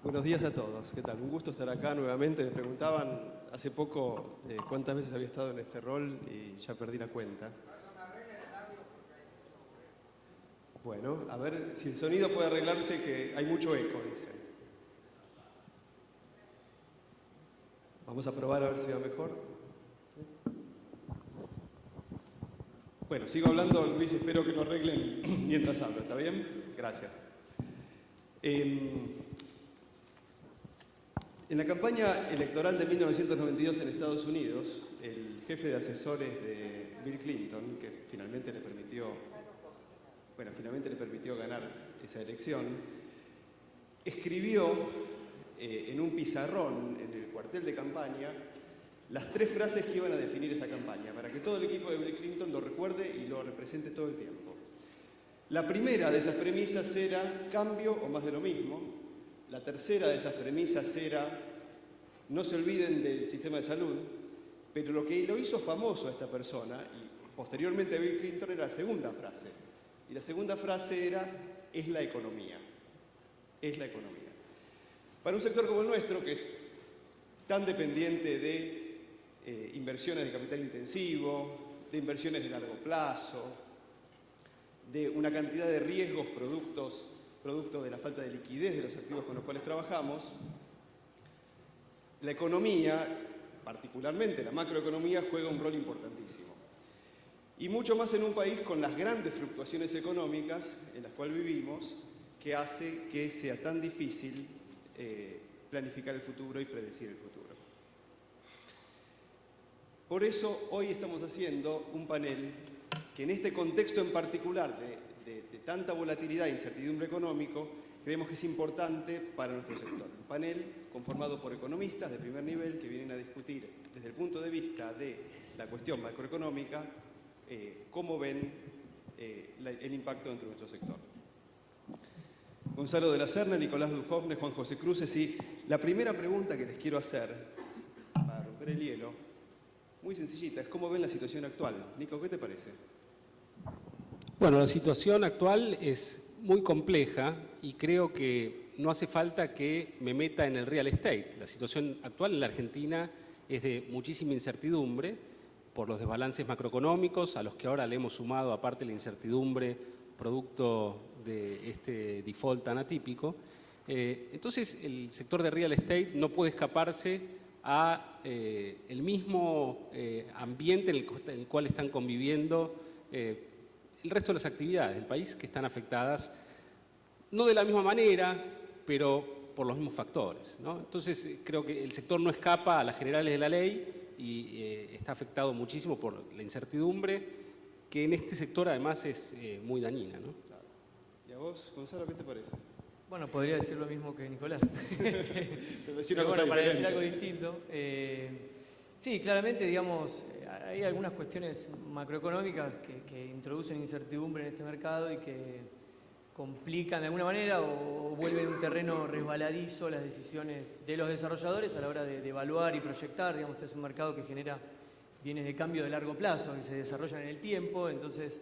Buenos días a todos. ¿Qué tal? Un gusto estar acá nuevamente. Me preguntaban hace poco cuántas veces había estado en este rol y ya perdí la cuenta. Bueno, a ver si el sonido puede arreglarse, que hay mucho eco, dicen. Vamos a probar a ver si va mejor. Bueno, sigo hablando, Luis, espero que lo arreglen mientras hablo. ¿Está bien? Gracias. En la campaña electoral de 1992 en Estados Unidos, el jefe de asesores de Bill Clinton, que finalmente le permitió ganar esa elección, escribió en un pizarrón en el cuartel de campaña las 3 frases que iban a definir esa campaña, para que todo el equipo de Bill Clinton lo recuerde y lo represente todo el tiempo. La primera de esas premisas era cambio o más de lo mismo. La tercera de esas premisas era no se olviden del sistema de salud, pero lo que lo hizo famoso a esta persona, y posteriormente a Bill Clinton, era la segunda frase. Y la segunda frase era, es la economía. Es la economía. Para un sector como el nuestro, que es tan dependiente de inversiones de capital intensivo, de inversiones de largo plazo, de una cantidad de riesgos producto de la falta de liquidez de los activos con los cuales trabajamos, la economía, particularmente la macroeconomía, juega un rol importantísimo. Y mucho más en un país con las grandes fluctuaciones económicas en las cuales vivimos, que hace que sea tan difícil planificar el futuro y predecir el futuro. Por eso hoy estamos haciendo un panel que en este contexto en particular de tanta volatilidad e incertidumbre económico, creemos que es importante para nuestro sector. Un panel conformado por economistas de primer nivel que vienen a discutir desde el punto de vista de la cuestión macroeconómica cómo ven el impacto dentro de nuestro sector. Gonzalo de la Serna, Nicolás Dujovne, Juan José Cruces, y la primera pregunta que les quiero hacer, para romper el hielo, muy sencillita, es cómo ven la situación actual. Nico, ¿qué te parece? Bueno, la situación actual es muy compleja y creo que no hace falta que me meta en el real estate. La situación actual en la Argentina es de muchísima incertidumbre por los desbalances macroeconómicos, a los que ahora le hemos sumado, aparte, la incertidumbre producto de este default tan atípico. Entonces, el sector de real estate no puede escaparse a el mismo ambiente en el cual están conviviendo el resto de las actividades del país, que están afectadas no de la misma manera, pero por los mismos factores, ¿no? Entonces creo que el sector no escapa a las generales de la ley y está afectado muchísimo por la incertidumbre, que en este sector además es muy dañina, ¿no? Claro. ¿Y a vos, Gonzalo, qué te parece? Bueno, podría decir lo mismo que Nicolás. Pero bueno, para decir algo distinto. Sí, claramente, digamos, hay algunas cuestiones macroeconómicas que introducen incertidumbre en este mercado y que complican de alguna manera o vuelven un terreno resbaladizo las decisiones de los desarrolladores a la hora de evaluar y proyectar. Digamos, este es un mercado que genera bienes de cambio de largo plazo, que se desarrollan en el tiempo, entonces,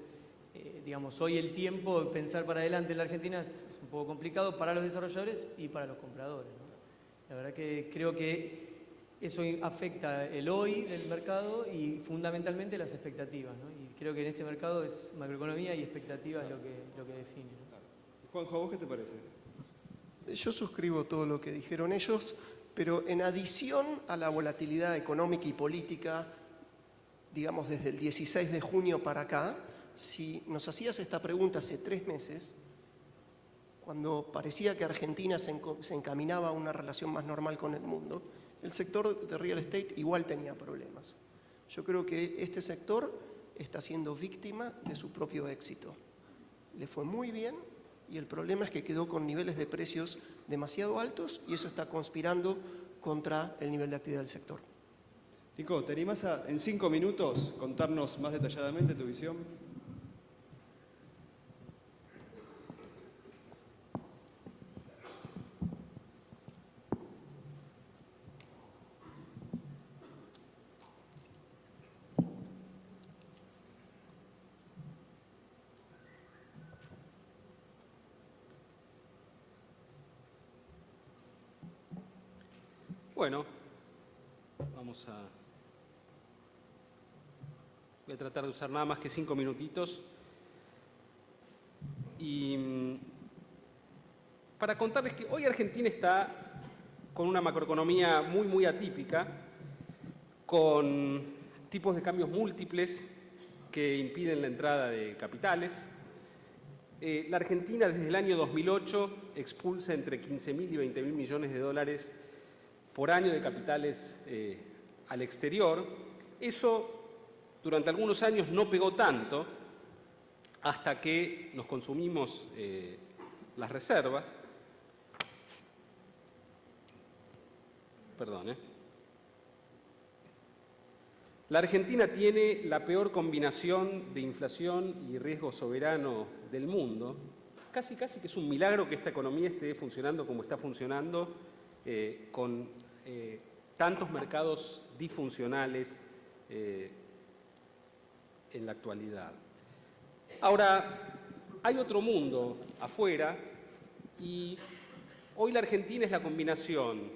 digamos, hoy el tiempo, pensar para adelante en la Argentina es un poco complicado para los desarrolladores y para los compradores, ¿no? La verdad que creo que eso afecta el hoy del mercado y fundamentalmente las expectativas, ¿no? Y creo que en este mercado es macroeconomía y expectativas lo que define, ¿no? Claro. Juanjo, ¿a vos qué te parece? Yo suscribo todo lo que dijeron ellos, pero en adición a la volatilidad económica y política, digamos desde el 16 de junio para acá, si nos hacías esta pregunta hace 3 meses, cuando parecía que Argentina se encaminaba a una relación más normal con el mundo, el sector de real estate igual tenía problemas. Yo creo que este sector está siendo víctima de su propio éxito. Le fue muy bien y el problema es que quedó con niveles de precios demasiado altos y eso está conspirando contra el nivel de actividad del sector. Nico, ¿te animás a, en 5 minutos, contarnos más detalladamente tu visión? Bueno, voy a tratar de usar nada más que 5 minutitos. Y para contarles que hoy Argentina está con una macroeconomía muy atípica, con tipos de cambios múltiples que impiden la entrada de capitales. La Argentina desde el año 2008 expulsa entre 15.000 y 20.000 millones de dólares por año de capitales al exterior. Eso durante algunos años no pegó tanto hasta que nos consumimos las reservas. Perdón, La Argentina tiene la peor combinación de inflación y riesgo soberano del mundo. Casi que es un milagro que esta economía esté funcionando como está funcionando, con tantos mercados disfuncionales en la actualidad. Ahora, hay otro mundo afuera y hoy la Argentina es la combinación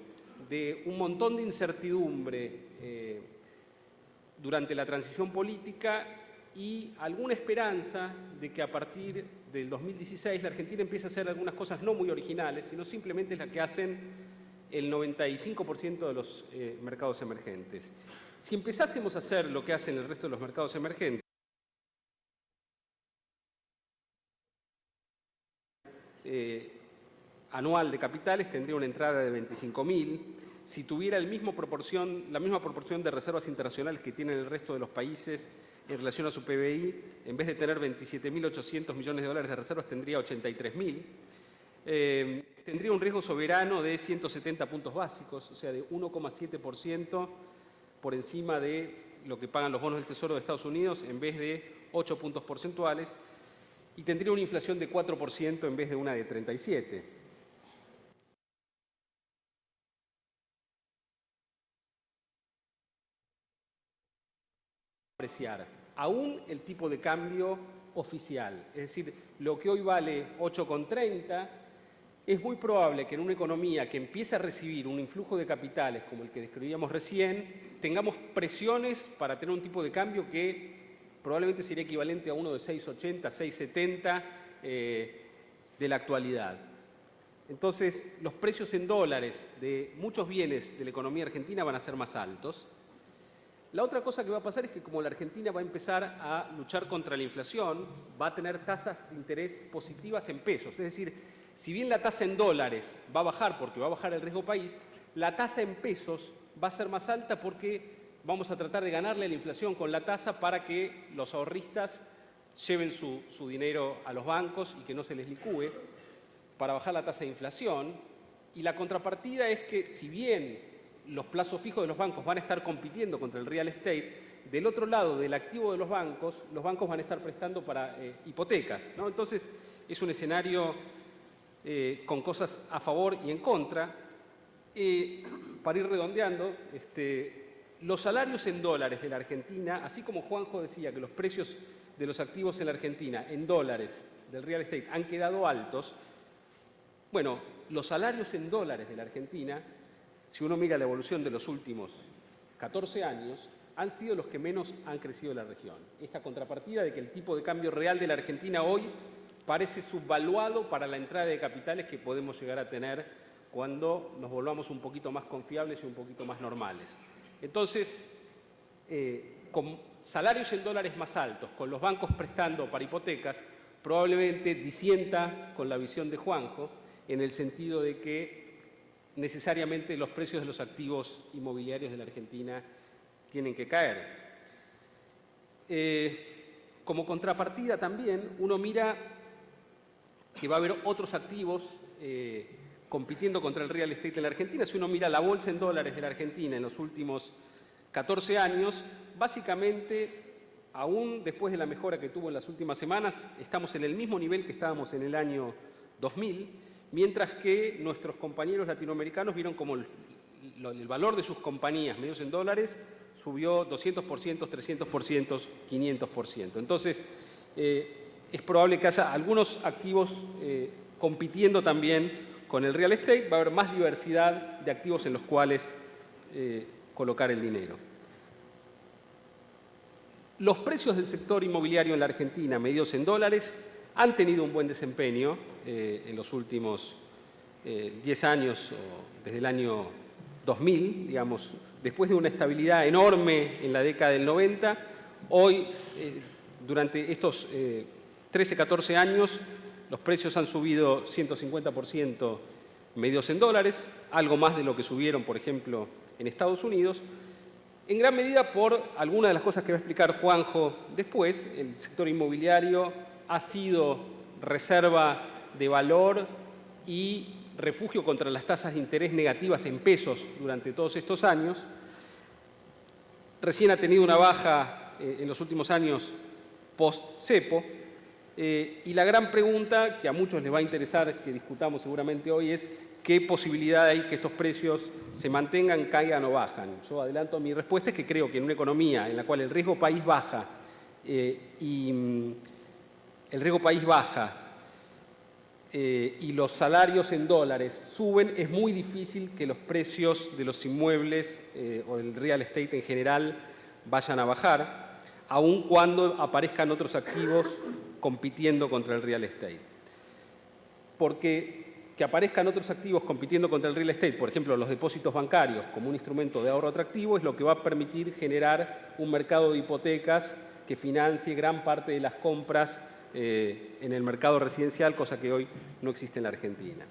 de un montón de incertidumbre durante la transición política y alguna esperanza de que a partir del 2016 la Argentina empiece a hacer algunas cosas no muy originales, sino simplemente las que hacen el 95% de los mercados emergentes. Si empezásemos a hacer lo que hacen el resto de los mercados emergentes, anual de capitales tendría una entrada de 25.000. Si tuviera la misma proporción de reservas internacionales que tienen el resto de los países en relación a su PBI, en vez de tener 27.800 millones de dólares de reservas, tendría 83.000. Tendría un riesgo soberano de 170 puntos básicos, o sea, de 1,7% por encima de lo que pagan los bonos del Tesoro de Estados Unidos, en vez de 8 puntos porcentuales, y tendría una inflación de 4% en vez de una de 37%. Apreciar aún el tipo de cambio oficial, es decir, lo que hoy vale 8,30, es muy probable que en una economía que empiece a recibir un influjo de capitales como el que describíamos recién, tengamos presiones para tener un tipo de cambio que probablemente sería equivalente a uno de 6,80, 6,70 de la actualidad. Entonces, los precios en dólares de muchos bienes de la economía argentina van a ser más altos. La otra cosa que va a pasar es que como la Argentina va a empezar a luchar contra la inflación, va a tener tasas de interés positivas en pesos. Es decir, si bien la tasa en dólares va a bajar porque va a bajar el riesgo país, la tasa en pesos va a ser más alta porque vamos a tratar de ganarle a la inflación con la tasa para que los ahorristas lleven su dinero a los bancos y que no se les licúe, para bajar la tasa de inflación. Y la contrapartida es que si bien los plazos fijos de los bancos van a estar compitiendo contra el real estate, del otro lado del activo de los bancos van a estar prestando para hipotecas, ¿no? Entonces es un escenario con cosas a favor y en contra. Para ir redondeando, los salarios en dólares de la Argentina, así como Juanjo decía que los precios de los activos en la Argentina en dólares del real estate han quedado altos, bueno, los salarios en dólares de la Argentina, si uno mira la evolución de los últimos 14 años, han sido los que menos han crecido en la región. Esta contrapartida de que el tipo de cambio real de la Argentina hoy parece subvaluado para la entrada de capitales que podemos llegar a tener cuando nos volvamos un poquito más confiables y un poquito más normales. Entonces, con salarios en dólares más altos, con los bancos prestando para hipotecas, probablemente disienta con la visión de Juanjo, en el sentido de que necesariamente los precios de los activos inmobiliarios de la Argentina tienen que caer. Como contrapartida también uno mira que va a haber otros activos compitiendo contra el real estate en la Argentina. Si uno mira la bolsa en dólares de la Argentina en los últimos 14 años, básicamente, aún después de la mejora que tuvo en las últimas semanas, estamos en el mismo nivel que estábamos en el año 2000, mientras que nuestros compañeros latinoamericanos vieron como el valor de sus compañías medidos en dólares subió 200%, 300%, 500%. Entonces, es probable que haya algunos activos compitiendo también con el real estate. Va a haber más diversidad de activos en los cuales colocar el dinero. Los precios del sector inmobiliario en la Argentina, medidos en dólares, han tenido un buen desempeño en los últimos 10 años, o desde el año 2000, digamos, después de una estabilidad enorme en la década del 90, hoy, durante estos 13, 14 años, los precios han subido 150% medidos en dólares, algo más de lo que subieron, por ejemplo, en Estados Unidos, en gran medida por algunas de las cosas que va a explicar Juanjo después. El sector inmobiliario ha sido reserva de valor y refugio contra las tasas de interés negativas en pesos durante todos estos años. Recién ha tenido una baja en los últimos años post-cepo, y la gran pregunta que a muchos les va a interesar que discutamos seguramente hoy es qué posibilidad hay que estos precios se mantengan, caigan o bajan. Yo adelanto mi respuesta, es que creo que en una economía en la cual el riesgo país baja y los salarios en dólares suben, es muy difícil que los precios de los inmuebles o del real estate en general vayan a bajar, aun cuando aparezcan otros activos compitiendo contra el real estate. Porque que aparezcan otros activos compitiendo contra el real estate, por ejemplo, los depósitos bancarios como un instrumento de ahorro atractivo, es lo que va a permitir generar un mercado de hipotecas que financie gran parte de las compras en el mercado residencial, cosa que hoy no existe en la Argentina.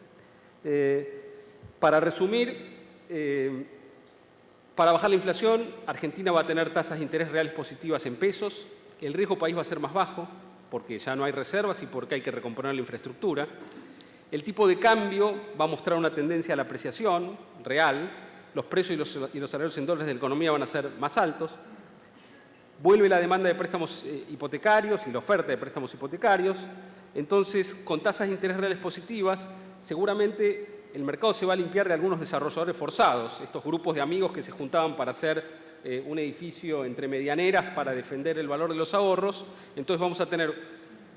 Para resumir, para bajar la inflación, Argentina va a tener tasas de interés reales positivas en pesos, el riesgo país va a ser más bajo, porque ya no hay reservas y porque hay que recomponer la infraestructura. El tipo de cambio va a mostrar una tendencia a la apreciación real, los precios y los salarios en dólares de la economía van a ser más altos, vuelve la demanda de préstamos hipotecarios y la oferta de préstamos hipotecarios. Entonces, con tasas de interés reales positivas, seguramente el mercado se va a limpiar de algunos desarrolladores forzados, estos grupos de amigos que se juntaban para hacer un edificio entre medianeras para defender el valor de los ahorros. Entonces vamos a tener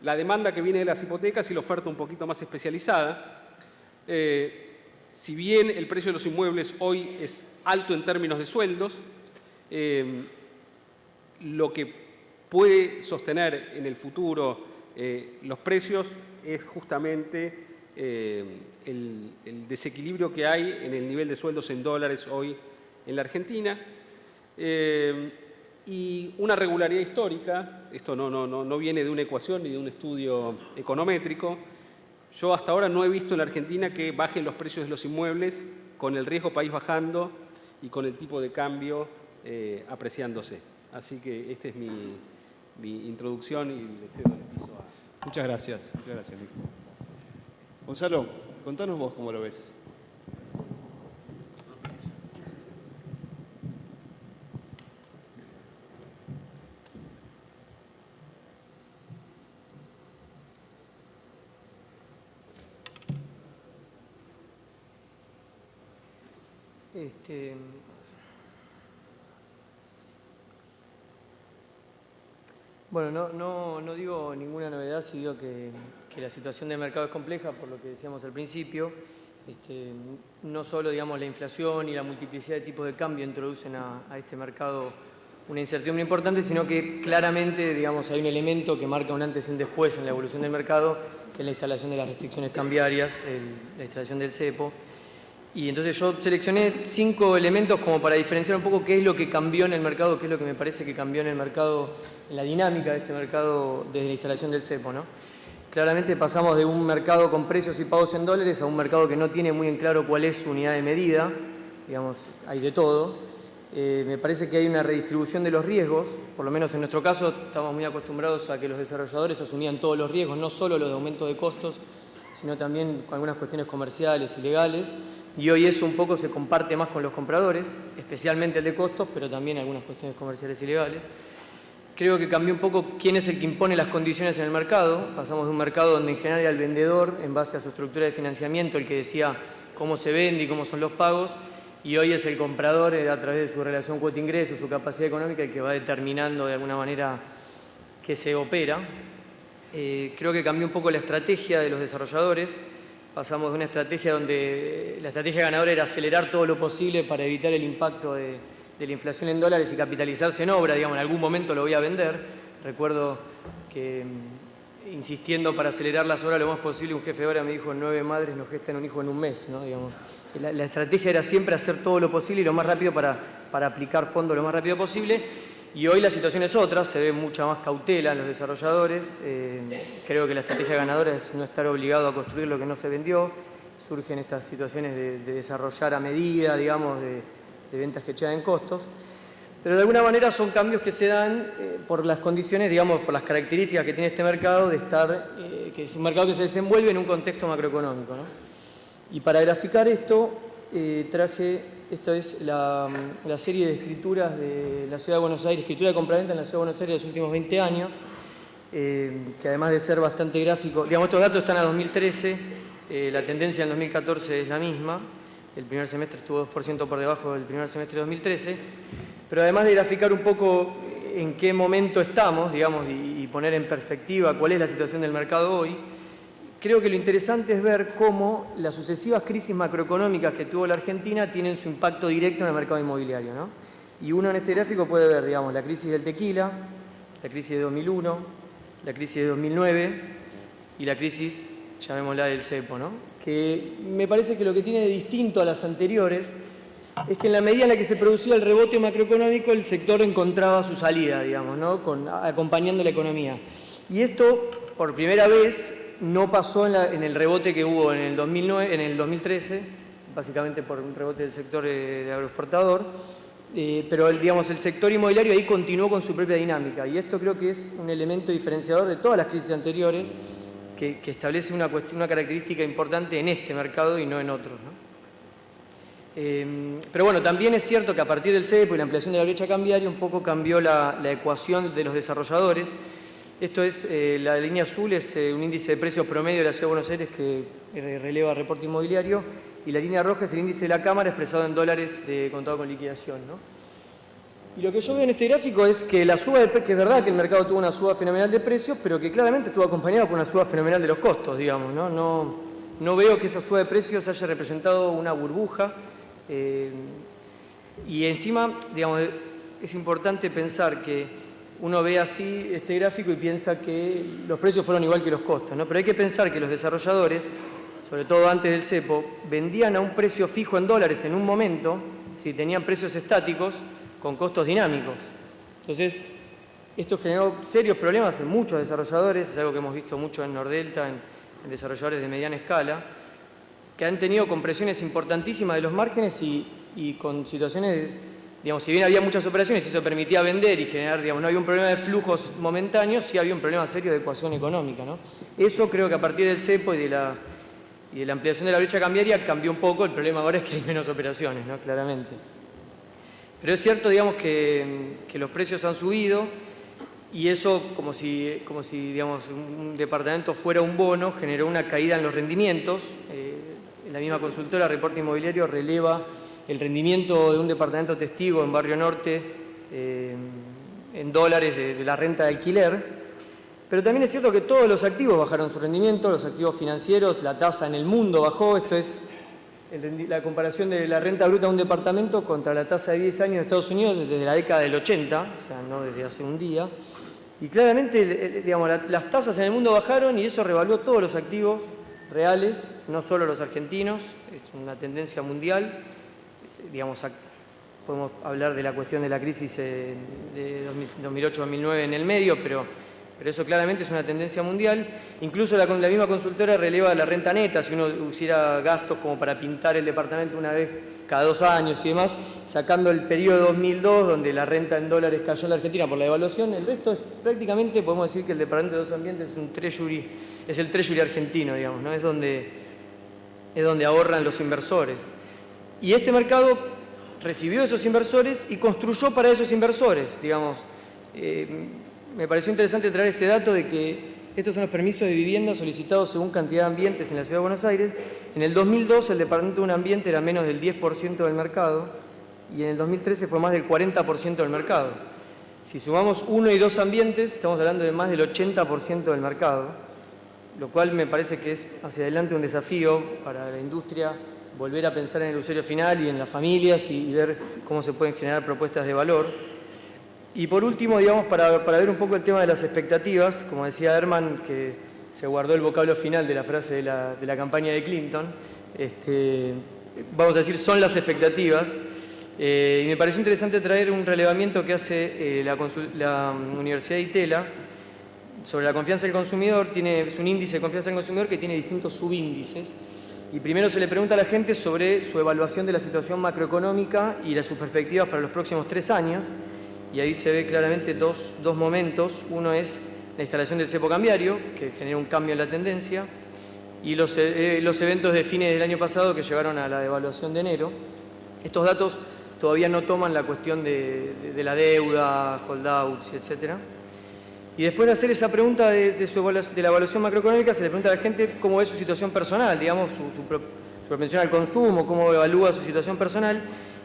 la demanda que viene de las hipotecas y la oferta un poquito más especializada. Si bien el precio de los inmuebles hoy es alto en términos de sueldos, lo que puede sostener en el futuro los precios es justamente el desequilibrio que hay en el nivel de sueldos en dólares hoy en la Argentina. Y una regularidad histórica, esto no viene de una ecuación ni de un estudio econométrico. Yo hasta ahora no he visto en la Argentina que bajen los precios de los inmuebles con el riesgo país bajando y con el tipo de cambio apreciándose. Así que esta es mi introducción y le cedo el piso a... Muchas gracias, Nico. Gonzalo, contanos vos cómo lo ves. Bueno, no digo ninguna novedad si digo que la situación del mercado es compleja, por lo que decíamos al principio. No solo, digamos, la inflación y la multiplicidad de tipos de cambio introducen a este mercado una incertidumbre importante, sino que claramente, digamos, hay un elemento que marca un antes y un después en la evolución del mercado, que es la instalación de las restricciones cambiarias, la instalación del cepo. Y entonces yo seleccioné 5 elementos como para diferenciar un poco qué es lo que cambió en el mercado, qué es lo que me parece que cambió en el mercado, en la dinámica de este mercado desde la instalación del cepo, ¿no? Claramente pasamos de un mercado con precios y pagos en dólares a un mercado que no tiene muy en claro cuál es su unidad de medida, digamos, hay de todo. Me parece que hay una redistribución de los riesgos, por lo menos en nuestro caso estamos muy acostumbrados a que los desarrolladores asumían todos los riesgos, no solo los de aumento de costos, sino también con algunas cuestiones comerciales y legales. Y hoy eso un poco se comparte más con los compradores, especialmente el de costos, pero también algunas cuestiones comerciales y legales. Creo que cambió un poco quién es el que impone las condiciones en el mercado. Pasamos de un mercado donde en general era el vendedor, en base a su estructura de financiamiento, el que decía cómo se vende y cómo son los pagos, y hoy es el comprador, a través de su relación cuota-ingreso, su capacidad económica, el que va determinando de alguna manera qué se opera. Creo que cambió un poco la estrategia de los desarrolladores. pasamos de una estrategia donde la estrategia ganadora era acelerar todo lo posible para evitar el impacto de la inflación en dólares y capitalizarse en obra, digamos, en algún momento lo voy a vender. Recuerdo que insistiendo para acelerar las obras lo más posible, un jefe de obra me dijo, 9 madres no gestan un hijo en un mes, ¿no? Digamos, la estrategia era siempre hacer todo lo posible y lo más rápido para aplicar fondos lo más rápido posible. Y hoy la situación es otra, se ve mucha más cautela en los desarrolladores. Creo que la estrategia ganadora es no estar obligado a construir lo que no se vendió. Surgen estas situaciones de desarrollar a medida, digamos, de ventas que echan en costos. Pero de alguna manera son cambios que se dan por las condiciones, digamos, por las características que tiene este mercado de estar, que es un mercado que se desenvuelve en un contexto macroeconómico, ¿no? Y para graficar esto, traje... Esta es la serie de escrituras de la Ciudad de Buenos Aires, escritura de compraventa en la Ciudad de Buenos Aires de los últimos 20 años, que además de ser bastante gráfico, digamos, estos datos están a 2013, la tendencia en 2014 es la misma, el primer semestre estuvo 2% por debajo del primer semestre de 2013, pero además de graficar un poco en qué momento estamos, digamos, y poner en perspectiva cuál es la situación del mercado hoy, creo que lo interesante es ver cómo las sucesivas crisis macroeconómicas que tuvo la Argentina tienen su impacto directo en el mercado inmobiliario, ¿no? Y uno en este gráfico puede ver, digamos, la crisis del tequila, la crisis de 2001, la crisis de 2009 y la crisis, llamémosla, del cepo, ¿no? Que me parece que lo que tiene de distinto a las anteriores es que en la medida en la que se producía el rebote macroeconómico, el sector encontraba su salida, digamos, ¿no? Acompañando la economía. Y esto, por primera vez, no pasó en el rebote que hubo en el 2013, básicamente por un rebote del sector de agroexportador, pero digamos, el sector inmobiliario ahí continuó con su propia dinámica y esto creo que es un elemento diferenciador de todas las crisis anteriores que establece una característica importante en este mercado y no en otros, ¿no? Pero bueno, también es cierto que a partir del cepo y la ampliación de la brecha cambiaria un poco cambió la ecuación de los desarrolladores. Esto es, la línea azul es un índice de precios promedio de la Ciudad de Buenos Aires que releva reporte inmobiliario y la línea roja es el índice de la Cámara expresado en dólares de contado con liquidación, ¿no? Y lo que yo veo en este gráfico es que la suba de precios, que es verdad que el mercado tuvo una suba fenomenal de precios, pero que claramente estuvo acompañado por una suba fenomenal de los costos, digamos, ¿no? No veo que esa suba de precios haya representado una burbuja y encima, digamos, es importante pensar que uno ve así este gráfico y piensa que los precios fueron igual que los costos, ¿no? Pero hay que pensar que los desarrolladores, sobre todo antes del cepo, vendían a un precio fijo en dólares en un momento, si tenían precios estáticos, con costos dinámicos. Entonces, esto generó serios problemas en muchos desarrolladores, es algo que hemos visto mucho en Nordelta, en desarrolladores de mediana escala, que han tenido compresiones importantísimas de los márgenes y con situaciones, digamos, si bien había muchas operaciones y eso permitía vender y generar, digamos, no había un problema de flujos momentáneos, sí había un problema serio de ecuación económica, ¿no? Eso creo que a partir del cepo y de la ampliación de la brecha cambiaria cambió un poco. El problema ahora es que hay menos operaciones, ¿no? Claramente. Pero es cierto, digamos, que los precios han subido y eso, como si digamos, un departamento fuera un bono, generó una caída en los rendimientos. La misma consultora Reporte Inmobiliario releva el rendimiento de un departamento testigo en Barrio Norte en dólares de la renta de alquiler. Pero también es cierto que todos los activos bajaron su rendimiento, los activos financieros, la tasa en el mundo bajó. Esto es la comparación de la renta bruta de un departamento contra la tasa de 10 años de Estados Unidos desde la década del 80, o sea, no desde hace un día. Y claramente, digamos, las tasas en el mundo bajaron y eso revaluó todos los activos reales, no solo los argentinos, es una tendencia mundial. Digamos, podemos hablar de la cuestión de la crisis de 2008-2009 en el medio, pero eso claramente es una tendencia mundial. Incluso la misma consultora releva la renta neta, si uno hiciera gastos como para pintar el departamento una vez cada 2 años y demás, sacando el periodo 2002, donde la renta en dólares cayó en la Argentina por la devaluación, el resto es prácticamente, podemos decir que el departamento de 2 ambientes es el treasury argentino, digamos, ¿no? Es donde ahorran los inversores. Y este mercado recibió esos inversores y construyó para esos inversores, digamos. Me pareció interesante traer este dato de que estos son los permisos de vivienda solicitados según cantidad de ambientes en la Ciudad de Buenos Aires. En el 2002 el departamento de un ambiente era menos del 10% del mercado y en el 2013 fue más del 40% del mercado. Si sumamos 1 y 2 ambientes, estamos hablando de más del 80% del mercado. lo cual me parece que es hacia adelante un desafío para la industria volver a pensar en el usuario final y en las familias y ver cómo se pueden generar propuestas de valor. Y por último, digamos, para ver un poco el tema de las expectativas, como decía Herman, que se guardó el vocablo final de la frase de la campaña de Clinton, vamos a decir, son las expectativas. Y me pareció interesante traer un relevamiento que hace la Universidad de Itela sobre la confianza del consumidor. Es un índice de confianza del consumidor que tiene distintos subíndices. Y primero se le pregunta a la gente sobre su evaluación de la situación macroeconómica y sus perspectivas para los próximos 3 años. Y ahí se ve claramente dos momentos. Uno es la instalación del cepo cambiario, que genera un cambio en la tendencia, y los eventos de fines del año pasado que llevaron a la devaluación de enero. Estos datos todavía no toman la cuestión de la deuda, holdouts, etc. Y después de hacer esa pregunta de la evaluación macroeconómica, se le pregunta a la gente cómo ve su situación personal, digamos, su propensión al consumo, cómo evalúa su situación personal,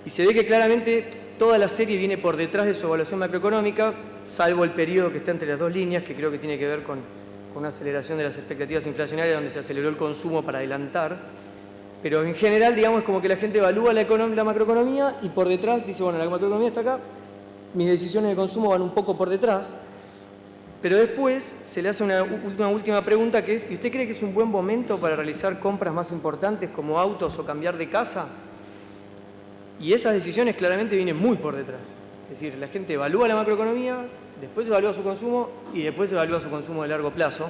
y se ve que claramente toda la serie viene por detrás de su evaluación macroeconómica, salvo el periodo que está entre las dos líneas, que creo que tiene que ver con una aceleración de las expectativas inflacionarias, donde se aceleró el consumo para adelantar. Pero en general, digamos, es como que la gente evalúa la macroeconomía y por detrás dice, bueno, la macroeconomía está acá, mis decisiones de consumo van un poco por detrás. Pero después se le hace una última pregunta, que es, ¿y usted cree que es un buen momento para realizar compras más importantes como autos o cambiar de casa? Y esas decisiones claramente vienen muy por detrás. Es decir, la gente evalúa la macroeconomía, después evalúa su consumo y después evalúa su consumo de largo plazo.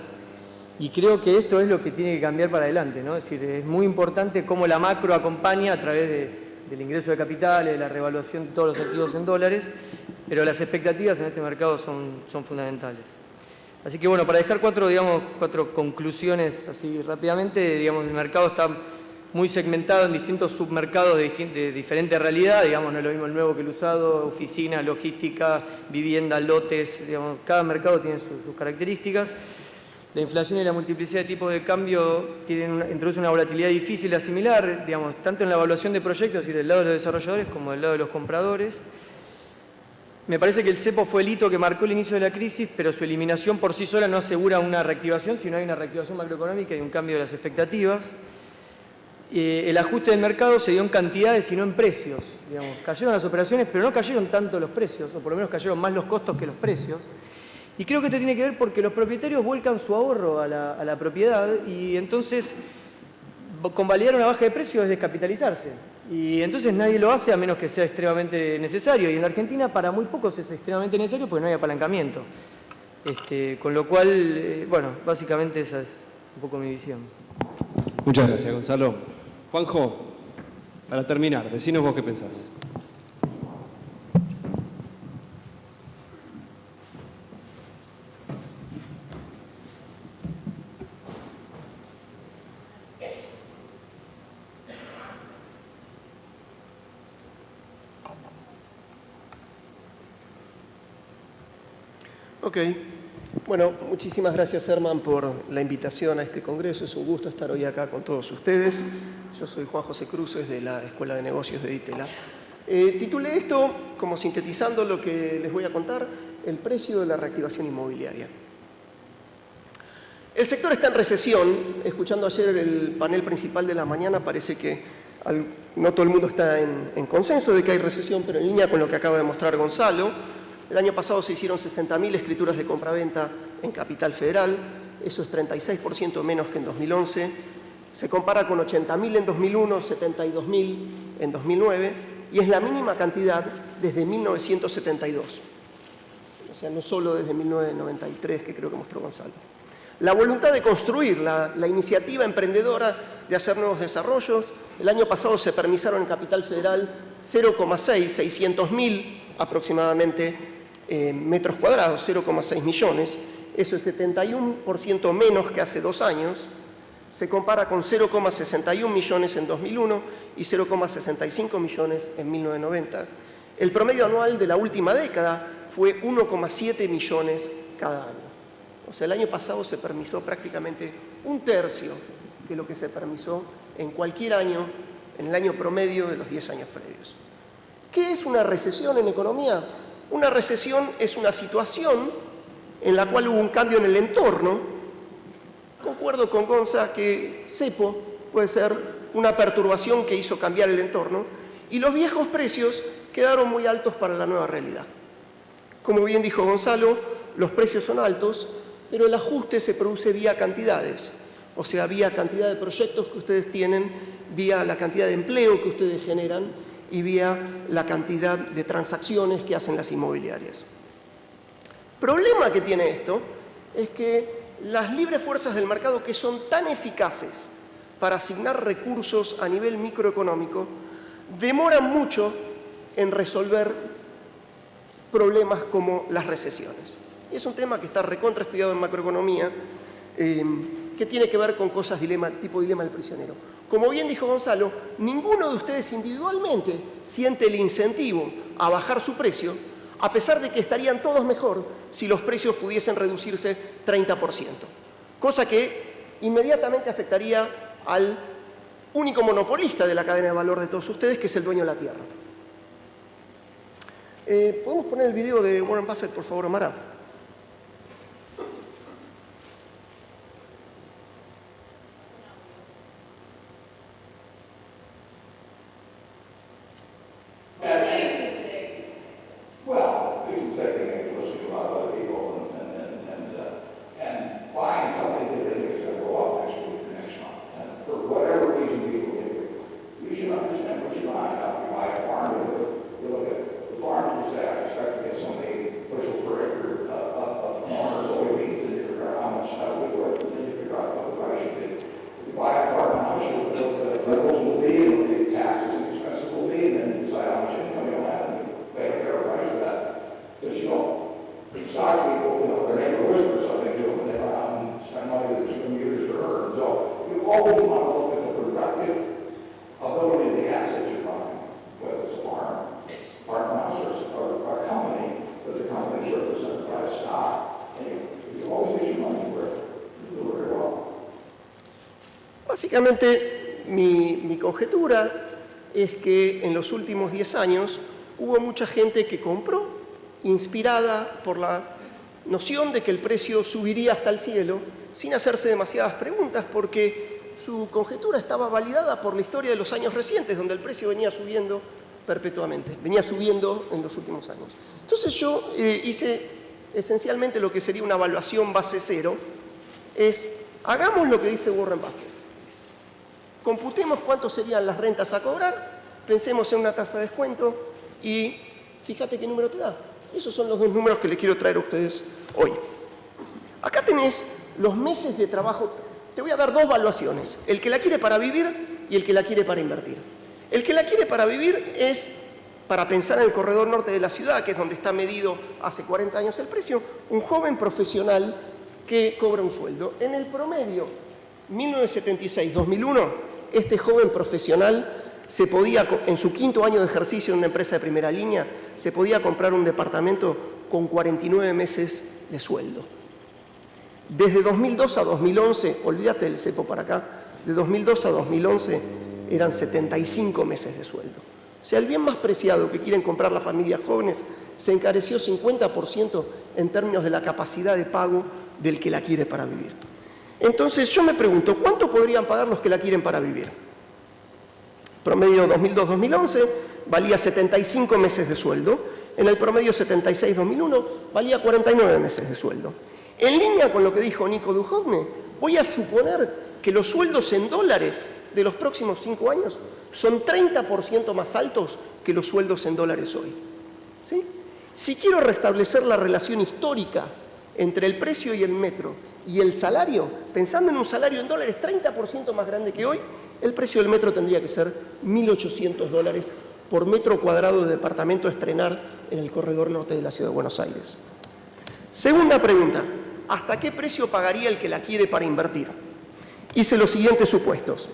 Y creo que esto es lo que tiene que cambiar para adelante, ¿no? Es decir, es muy importante cómo la macro acompaña a través del ingreso de capitales, de la revaluación de todos los activos en dólares, pero las expectativas en este mercado son fundamentales. Así que bueno, para dejar cuatro conclusiones así rápidamente, digamos, el mercado está muy segmentado en distintos submercados de diferente realidad, digamos, no es lo mismo el nuevo que el usado, oficina, logística, vivienda, lotes, digamos, cada mercado tiene sus características. La inflación y la multiplicidad de tipos de cambio introducen una volatilidad difícil de asimilar, digamos, tanto en la evaluación de proyectos y del lado de los desarrolladores como del lado de los compradores. Me parece que el cepo fue el hito que marcó el inicio de la crisis, pero su eliminación por sí sola no asegura una reactivación, sino hay una reactivación macroeconómica y un cambio de las expectativas. El ajuste del mercado se dio en cantidades y no en precios. Digamos, cayeron las operaciones, pero no cayeron tanto los precios, o por lo menos cayeron más los costos que los precios. Y creo que esto tiene que ver porque los propietarios vuelcan su ahorro a la propiedad y entonces convalidar una baja de precio es descapitalizarse. Y entonces nadie lo hace a menos que sea extremadamente necesario. Y en la Argentina para muy pocos es extremadamente necesario porque no hay apalancamiento. Con lo cual, bueno, básicamente esa es un poco mi visión. Muchas gracias, Gonzalo. Juanjo, para terminar, decinos vos qué pensás. Ok. Bueno, muchísimas gracias, Herman, por la invitación a este congreso. Es un gusto estar hoy acá con todos ustedes. Yo soy Juan José Cruces, de la Escuela de Negocios de Itela. Titulé esto, como sintetizando lo que les voy a contar, el precio de la reactivación inmobiliaria. El sector está en recesión. Escuchando ayer el panel principal de la mañana, parece que no todo el mundo está en consenso de que hay recesión, pero en línea con lo que acaba de mostrar Gonzalo. El año pasado se hicieron 60.000 escrituras de compraventa en Capital Federal, eso es 36% menos que en 2011. Se compara con 80.000 en 2001, 72.000 en 2009 y es la mínima cantidad desde 1972. O sea, no solo desde 1993, que creo que mostró Gonzalo. La voluntad de construir, la iniciativa emprendedora de hacer nuevos desarrollos. El año pasado se permisaron en Capital Federal 600.000 aproximadamente metros cuadrados, 0,6 millones. Eso es 71% menos que hace 2 años. Se compara con 0,61 millones en 2001 y 0,65 millones en 1990. El promedio anual de la última década fue 1,7 millones cada año. O sea, el año pasado se permisó prácticamente 1/3 de lo que se permisó en cualquier año, en el año promedio de los 10 años previos. ¿Qué es una recesión en economía? Una recesión es una situación en la cual hubo un cambio en el entorno concuerdo con Gonza que cepo puede ser una perturbación que hizo cambiar el entorno y los viejos precios quedaron muy altos para la nueva realidad. Como bien dijo Gonzalo, los precios son altos, pero el ajuste se produce vía cantidades, o sea, vía cantidad de proyectos que ustedes tienen, vía la cantidad de empleo que ustedes generan y vía la cantidad de transacciones que hacen las inmobiliarias. El problema que tiene esto es que las libres fuerzas del mercado, que son tan eficaces para asignar recursos a nivel microeconómico, demoran mucho en resolver problemas como las recesiones. Y es un tema que está recontra estudiado en macroeconomía, que tiene que ver con cosas tipo dilema del prisionero. Como bien dijo Gonzalo, ninguno de ustedes individualmente siente el incentivo a bajar su precio, a pesar de que estarían todos mejor si los precios pudiesen reducirse 30%, cosa que inmediatamente afectaría al único monopolista de la cadena de valor de todos ustedes, que es el dueño de la tierra. ¿Podemos poner el video de Warren Buffett, por favor, Amara? Básicamente, mi conjetura es que en los últimos 10 años hubo mucha gente que compró, inspirada por la noción de que el precio subiría hasta el cielo, sin hacerse demasiadas preguntas, porque su conjetura estaba validada por la historia de los años recientes, donde el precio venía subiendo perpetuamente, venía subiendo en los últimos años. Entonces yo hice esencialmente lo que sería una evaluación base cero, es hagamos lo que dice Warren Buffett. Computemos cuánto serían las rentas a cobrar, pensemos en una tasa de descuento y fíjate qué número te da. Esos son los dos números que les quiero traer a ustedes hoy. Acá tenés los meses de trabajo. Te voy a dar dos evaluaciones, el que la quiere para vivir y el que la quiere para invertir. El que la quiere para vivir es para pensar en el corredor norte de la ciudad, que es donde está medido hace 40 años el precio, un joven profesional que cobra un sueldo. En el promedio, 1976-2001, este joven profesional se podía, en su quinto año de ejercicio en una empresa de primera línea, se podía comprar un departamento con 49 meses de sueldo. Desde 2002 a 2011, olvídate del cepo para acá, de 2002 a 2011 eran 75 meses de sueldo. O sea, el bien más preciado que quieren comprar las familias jóvenes se encareció 50% en términos de la capacidad de pago del que la quiere para vivir. Entonces yo me pregunto, ¿cuánto podrían pagar los que la quieren para vivir? Promedio 2002-2011 valía 75 meses de sueldo, en el promedio 76-2001 valía 49 meses de sueldo. En línea con lo que dijo Nico Duhovne, voy a suponer que los sueldos en dólares de los próximos 5 años son 30% más altos que los sueldos en dólares hoy. ¿Sí? Si quiero restablecer la relación histórica entre el precio y el metro y el salario, pensando en un salario en dólares 30% más grande que hoy, el precio del metro tendría que ser $1.800 por metro cuadrado de departamento a estrenar en el corredor norte de la ciudad de Buenos Aires. Segunda pregunta, ¿hasta qué precio pagaría el que la quiere para invertir? Hice los siguientes supuestos.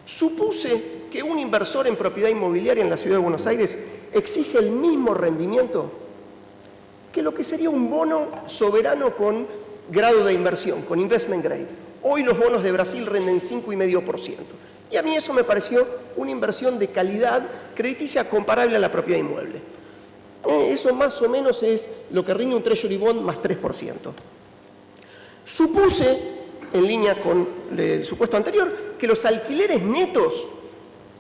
Supuse que un inversor en propiedad inmobiliaria en la ciudad de Buenos Aires exige el mismo rendimiento que lo que sería un bono soberano con grado de inversión, con investment grade. Hoy los bonos de Brasil renden 5,5%. Y a mí eso me pareció una inversión de calidad crediticia comparable a la propiedad inmueble. Eso más o menos es lo que rinde un Treasury Bond más 3%. Supuse en línea con el supuesto anterior, que los alquileres netos,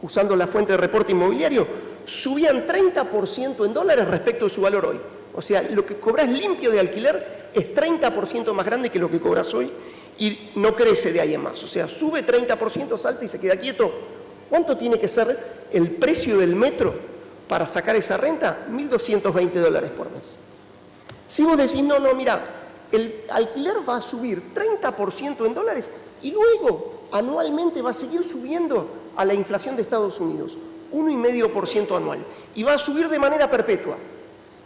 usando la fuente de reporte inmobiliario, subían 30% en dólares respecto de su valor hoy. O sea, lo que cobras limpio de alquiler es 30% más grande que lo que cobras hoy y no crece de ahí en más. O sea, sube 30%, salta y se queda quieto. ¿Cuánto tiene que ser el precio del metro para sacar esa renta? $1.220 por mes. Si vos decís, no, mira, el alquiler va a subir 30% en dólares y luego anualmente va a seguir subiendo a la inflación de Estados Unidos, 1,5% anual, y va a subir de manera perpetua.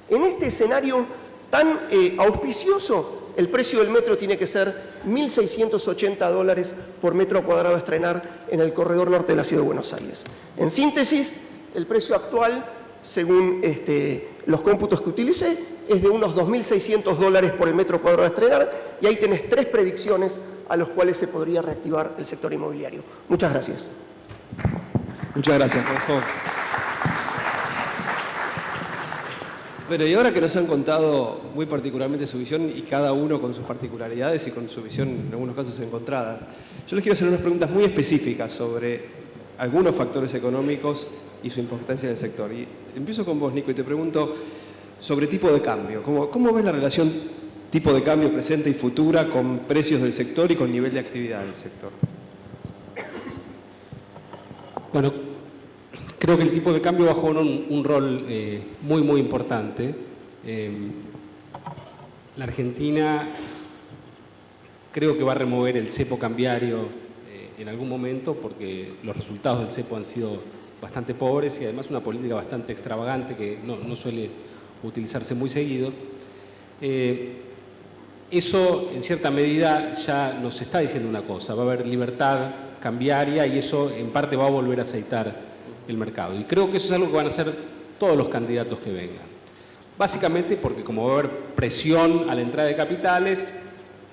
En este escenario tan auspicioso, el precio del metro tiene que ser $1.680 por metro cuadrado a estrenar en el corredor norte de la Ciudad de Buenos Aires. En síntesis, el precio actual, según los cómputos que utilicé, es de unos $2.600 por el metro cuadrado a estrenar, y ahí tenés 3 predicciones a los cuales se podría reactivar el sector inmobiliario. Muchas gracias. Muchas gracias, Juanjo. Bueno, y ahora que nos han contado muy particularmente su visión, y cada uno con sus particularidades y con su visión en algunos casos encontradas, yo les quiero hacer unas preguntas muy específicas sobre algunos factores económicos y su importancia en el sector. Y empiezo con vos, Nico, y te pregunto sobre tipo de cambio. ¿Cómo ves la relación tipo de cambio presente y futura con precios del sector y con nivel de actividad del sector? Bueno, creo que el tipo de cambio va a jugar un rol muy importante. La Argentina creo que va a remover el cepo cambiario en algún momento, porque los resultados del cepo han sido bastante pobres y además una política bastante extravagante que no suele utilizarse muy seguido. Eso en cierta medida ya nos está diciendo una cosa: va a haber libertad cambiaria y eso en parte va a volver a aceitar el mercado. Y creo que eso es algo que van a hacer todos los candidatos que vengan. Básicamente porque como va a haber presión a la entrada de capitales,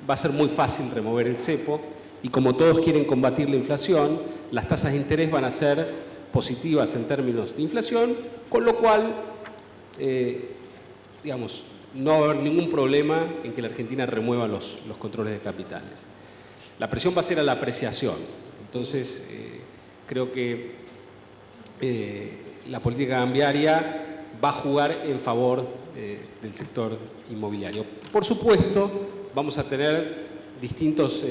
va a ser muy fácil remover el cepo, y como todos quieren combatir la inflación, las tasas de interés van a ser positivas en términos de inflación, con lo cual, digamos, no va a haber ningún problema en que la Argentina remueva los controles de capitales. La presión va a ser a la apreciación. Entonces, creo que la política cambiaria va a jugar en favor del sector inmobiliario. Por supuesto, vamos a tener distintos,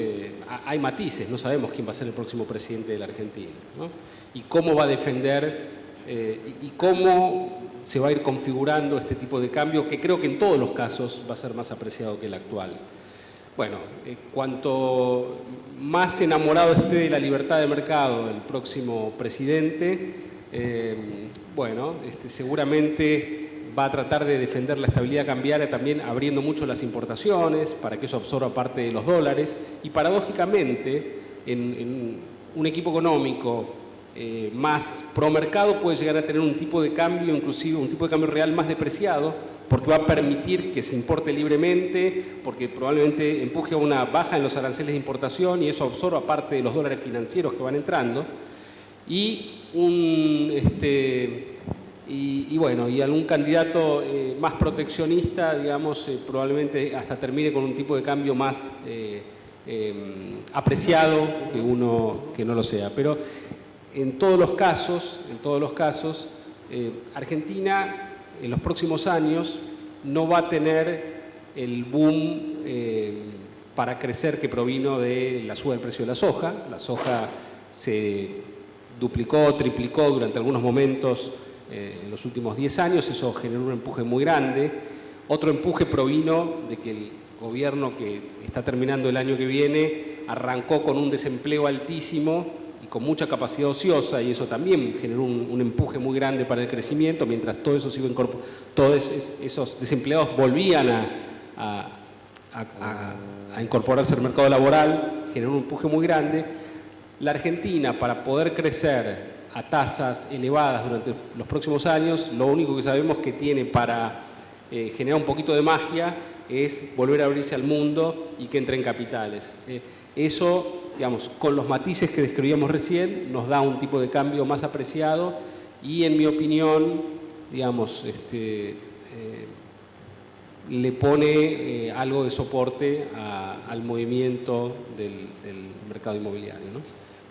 hay matices, no sabemos quién va a ser el próximo presidente de la Argentina, ¿no? Y cómo va a defender y cómo se va a ir configurando este tipo de cambio, que creo que en todos los casos va a ser más apreciado que el actual. Bueno, cuanto más enamorado esté de la libertad de mercado el próximo presidente, bueno, seguramente va a tratar de defender la estabilidad cambiaria también abriendo mucho las importaciones para que eso absorba parte de los dólares, y paradójicamente en un equipo económico más pro mercado puede llegar a tener un tipo de cambio, inclusive un tipo de cambio real más depreciado, porque va a permitir que se importe libremente, porque probablemente empuje a una baja en los aranceles de importación y eso absorba parte de los dólares financieros que van entrando, y bueno, y algún candidato más proteccionista, digamos, probablemente hasta termine con un tipo de cambio más apreciado que uno que no lo sea. Pero en todos los casos, Argentina en los próximos años no va a tener el boom para crecer que provino de la suba del precio de la soja. La soja se duplicó, triplicó durante algunos momentos en los últimos 10 años, eso generó un empuje muy grande. Otro empuje provino de que el gobierno que está terminando el año que viene arrancó con un desempleo altísimo y con mucha capacidad ociosa, y eso también generó un empuje muy grande para el crecimiento, mientras todo eso se iba incorporando, todos esos desempleados volvían a incorporarse al mercado laboral, generó un empuje muy grande. La Argentina, para poder crecer a tasas elevadas durante los próximos años, lo único que sabemos que tiene para generar un poquito de magia es volver a abrirse al mundo y que entren capitales. Eso, digamos, con los matices que describíamos recién, nos da un tipo de cambio más apreciado y, en mi opinión, digamos, le pone algo de soporte al movimiento del mercado inmobiliario, ¿no?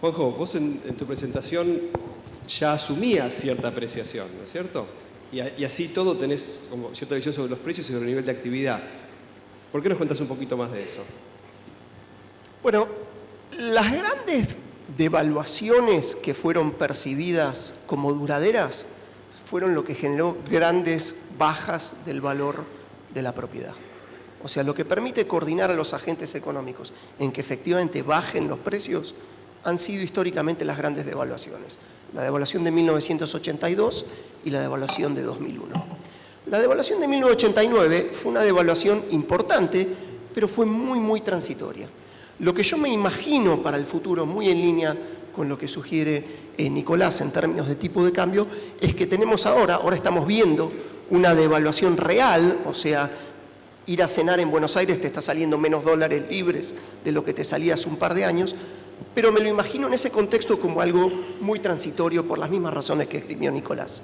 Juanjo, vos en tu presentación ya asumías cierta apreciación, ¿no es cierto? Y así todo tenés como cierta visión sobre los precios y sobre el nivel de actividad. ¿Por qué nos cuentas un poquito más de eso? Bueno, las grandes devaluaciones que fueron percibidas como duraderas fueron lo que generó grandes bajas del valor de la propiedad. O sea, lo que permite coordinar a los agentes económicos en que efectivamente bajen los precios han sido históricamente las grandes devaluaciones. La devaluación de 1982 y la devaluación de 2001. La devaluación de 1989 fue una devaluación importante, pero fue muy transitoria. Lo que yo me imagino para el futuro, muy en línea con lo que sugiere Nicolás en términos de tipo de cambio, es que tenemos ahora estamos viendo una devaluación real, o sea, ir a cenar en Buenos Aires te está saliendo menos dólares libres de lo que te salía hace un par de años, pero me lo imagino en ese contexto como algo muy transitorio por las mismas razones que escribió Nicolás.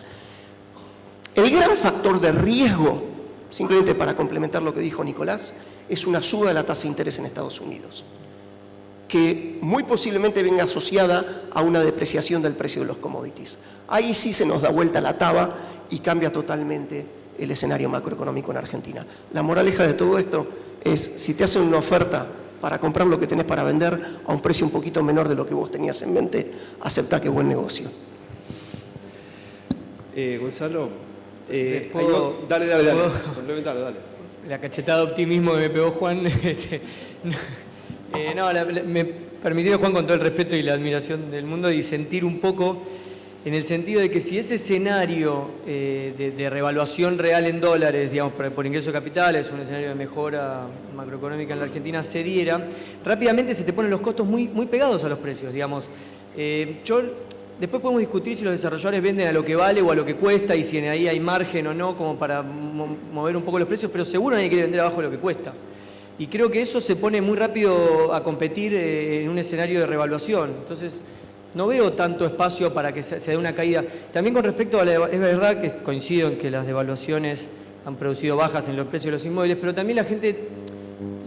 El gran factor de riesgo, simplemente para complementar lo que dijo Nicolás, es una suba de la tasa de interés en Estados Unidos, que muy posiblemente venga asociada a una depreciación del precio de los commodities. Ahí sí se nos da vuelta la taba y cambia totalmente el escenario macroeconómico en Argentina. La moraleja de todo esto es, si te hacen una oferta para comprar lo que tenés para vender a un precio un poquito menor de lo que vos tenías en mente, aceptá que es buen negocio. Gonzalo, ¿puedo? dale, complementalo, dale. La cachetada de optimismo que me pegó Juan, me permitió, Juan, con todo el respeto y la admiración del mundo, disentir un poco en el sentido de que si ese escenario de revaluación real en dólares, digamos, por ingreso de capitales, un escenario de mejora macroeconómica en la Argentina se diera, rápidamente se te ponen los costos muy pegados a los precios, digamos. Después podemos discutir si los desarrolladores venden a lo que vale o a lo que cuesta y si en ahí hay margen o no como para mover un poco los precios, pero seguro nadie quiere vender abajo de lo que cuesta. Y creo que eso se pone muy rápido a competir en un escenario de revaluación. Entonces, no veo tanto espacio para que se dé una caída. También con respecto a es verdad que coincido en que las devaluaciones han producido bajas en los precios de los inmuebles, pero también la gente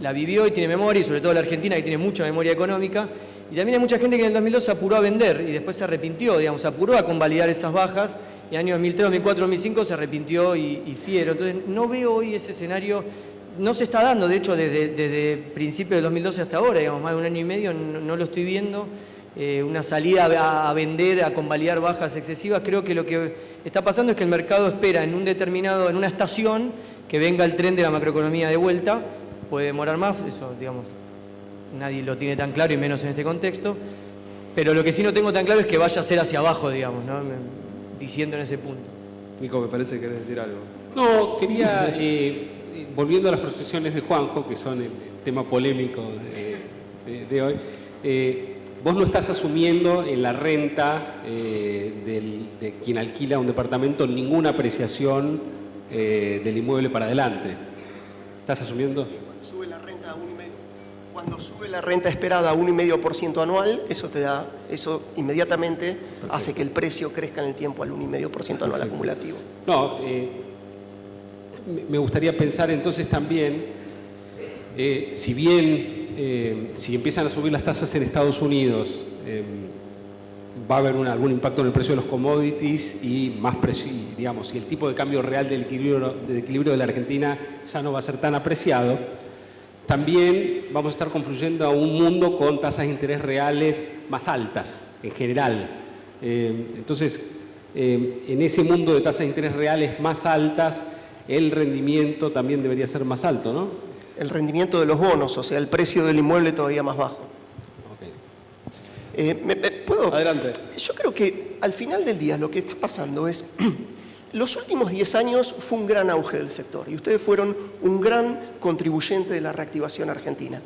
la vivió y tiene memoria, y sobre todo la Argentina que tiene mucha memoria económica, y también hay mucha gente que en el 2002 se apuró a vender y después se arrepintió, digamos, se apuró a convalidar esas bajas, y en el año 2003, 2004, 2005 se arrepintió y fiero. Entonces, no veo hoy ese escenario. No se está dando, de hecho, desde principios del 2012 hasta ahora, digamos, más de un año y medio, no lo estoy viendo. Una salida a vender, a convalidar bajas excesivas. Creo que lo que está pasando es que el mercado espera en una estación, que venga el tren de la macroeconomía de vuelta. Puede demorar más, eso, digamos, nadie lo tiene tan claro y menos en este contexto. Pero lo que sí no tengo tan claro es que vaya a ser hacia abajo, digamos, ¿no? Diciendo en ese punto. Nico, me parece que querés decir algo. No, quería... volviendo a las proyecciones de Juanjo, que son el tema polémico de hoy, vos no estás asumiendo en la renta de quien alquila un departamento ninguna apreciación del inmueble para adelante. ¿Estás asumiendo? Sí, cuando sube la renta esperada a 1,5% anual, eso inmediatamente hace que el precio crezca en el tiempo al 1,5% anual acumulativo. No, me gustaría pensar entonces también, si empiezan a subir las tasas en Estados Unidos, va a haber algún impacto en el precio de los commodities y más precio, digamos, y el tipo de cambio real del equilibrio de la Argentina ya no va a ser tan apreciado. También vamos a estar confluyendo a un mundo con tasas de interés reales más altas en general. Entonces, en ese mundo de tasas de interés reales más altas, el rendimiento también debería ser más alto, ¿no? El rendimiento de los bonos, o sea, el precio del inmueble todavía más bajo. Okay. ¿Puedo? Adelante. Yo creo que al final del día lo que está pasando es, los últimos 10 años fue un gran auge del sector y ustedes fueron un gran contribuyente de la reactivación argentina.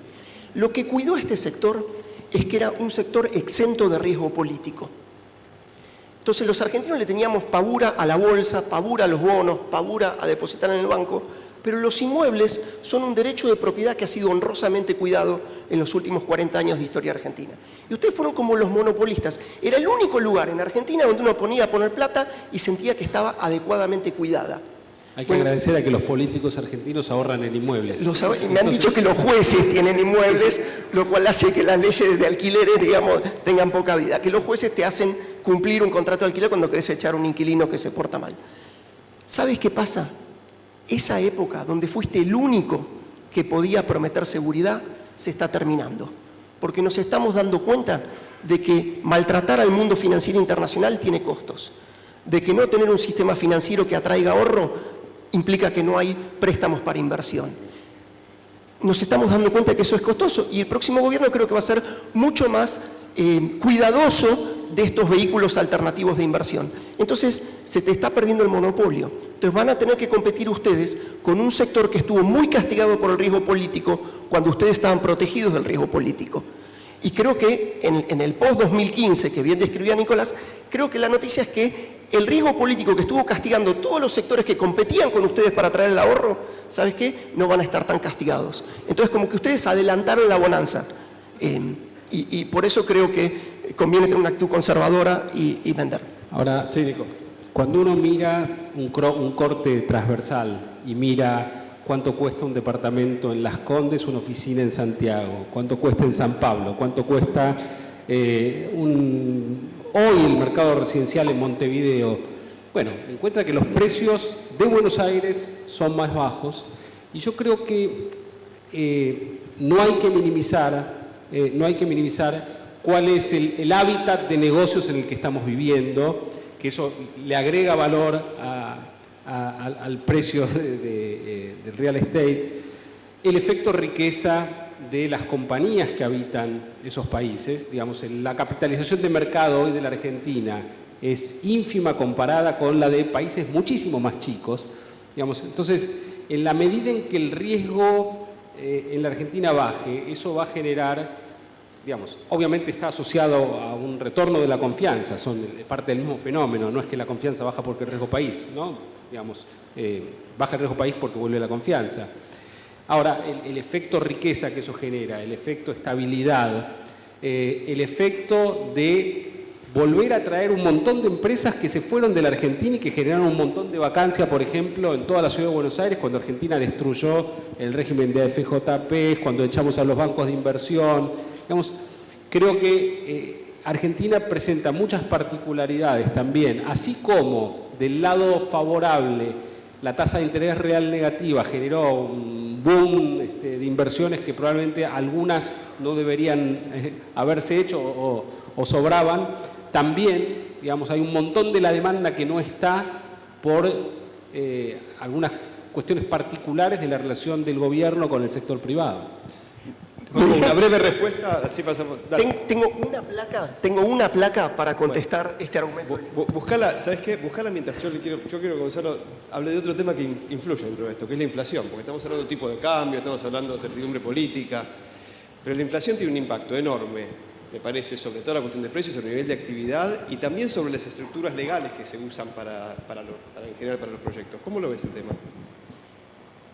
Lo que cuidó a este sector es que era un sector exento de riesgo político. Entonces los argentinos le teníamos pavura a la bolsa, pavura a los bonos, pavura a depositar en el banco, pero los inmuebles son un derecho de propiedad que ha sido honrosamente cuidado en los últimos 40 años de historia argentina. Y ustedes fueron como los monopolistas. Era el único lugar en Argentina donde uno ponía a poner plata y sentía que estaba adecuadamente cuidada. Hay que agradecer a que los políticos argentinos ahorran en inmuebles. Me han dicho que los jueces tienen inmuebles, lo cual hace que las leyes de alquileres, digamos, tengan poca vida. Que los jueces te hacen cumplir un contrato de alquiler cuando querés echar a un inquilino que se porta mal. ¿Sabes qué pasa? Esa época donde fuiste el único que podía prometer seguridad se está terminando. Porque nos estamos dando cuenta de que maltratar al mundo financiero internacional tiene costos. De que no tener un sistema financiero que atraiga ahorro implica que no hay préstamos para inversión. Nos estamos dando cuenta que eso es costoso y el próximo gobierno creo que va a ser mucho más cuidadoso de estos vehículos alternativos de inversión. Entonces se te está perdiendo el monopolio. Entonces van a tener que competir ustedes con un sector que estuvo muy castigado por el riesgo político cuando ustedes estaban protegidos del riesgo político. Y creo que en el post-2015, que bien describía Nicolás, creo que la noticia es que el riesgo político que estuvo castigando todos los sectores que competían con ustedes para traer el ahorro, ¿sabes qué? No van a estar tan castigados. Entonces, como que ustedes adelantaron la bonanza. Y por eso creo que conviene tener una actitud conservadora y vender. Ahora, sí, Nico. Cuando uno mira un corte transversal y mira cuánto cuesta un departamento en Las Condes, una oficina en Santiago, cuánto cuesta en San Pablo, cuánto cuesta hoy el mercado residencial en Montevideo, bueno, encuentra que los precios de Buenos Aires son más bajos y yo creo que no hay que minimizar cuál es el hábitat de negocios en el que estamos viviendo, que eso le agrega valor al precio del real estate, el efecto riqueza de las compañías que habitan esos países. Digamos, la capitalización de mercado hoy de la Argentina es ínfima comparada con la de países muchísimo más chicos. Digamos, entonces, en la medida en que el riesgo en la Argentina baje, eso va a generar, digamos, obviamente está asociado a un retorno de la confianza, son parte del mismo fenómeno, no es que la confianza baja porque el riesgo país, ¿no? Digamos, baja el riesgo país porque vuelve la confianza. Ahora, el efecto riqueza que eso genera, el efecto estabilidad, el efecto de volver a traer un montón de empresas que se fueron de la Argentina y que generaron un montón de vacancia, por ejemplo, en toda la ciudad de Buenos Aires, cuando Argentina destruyó el régimen de FJP, cuando echamos a los bancos de inversión. Digamos, creo que Argentina presenta muchas particularidades también, así como del lado favorable la tasa de interés real negativa generó un boom de inversiones que probablemente algunas no deberían haberse hecho o sobraban. También, digamos, hay un montón de la demanda que no está por algunas cuestiones particulares de la relación del gobierno con el sector privado. Una breve respuesta, así pasamos. Tengo una placa para contestar este argumento. Buscala, ¿sabes qué? Buscala mientras yo quiero que Gonzalo hable de otro tema que influye dentro de esto, que es la inflación, porque estamos hablando de tipo de cambio, estamos hablando de certidumbre política, pero la inflación tiene un impacto enorme, me parece, sobre toda la cuestión de precios, sobre el nivel de actividad y también sobre las estructuras legales que se usan en general para los proyectos. ¿Cómo lo ves el tema?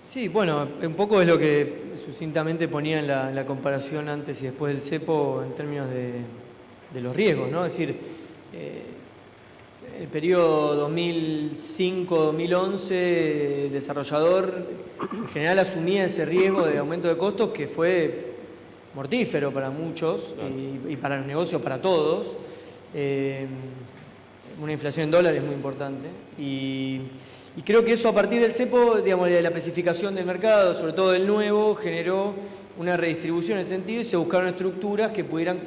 Sí, bueno, un poco es lo que sucintamente ponía en la comparación antes y después del cepo en términos de los riesgos, ¿no? Es decir, el periodo 2005-2011, el desarrollador en general asumía ese riesgo de aumento de costos que fue mortífero para muchos y para los negocios, para todos. Una inflación en dólares muy importante y creo que eso a partir del cepo, digamos, de la especificación del mercado, sobre todo del nuevo, generó una redistribución en ese sentido y se buscaron estructuras que pudieran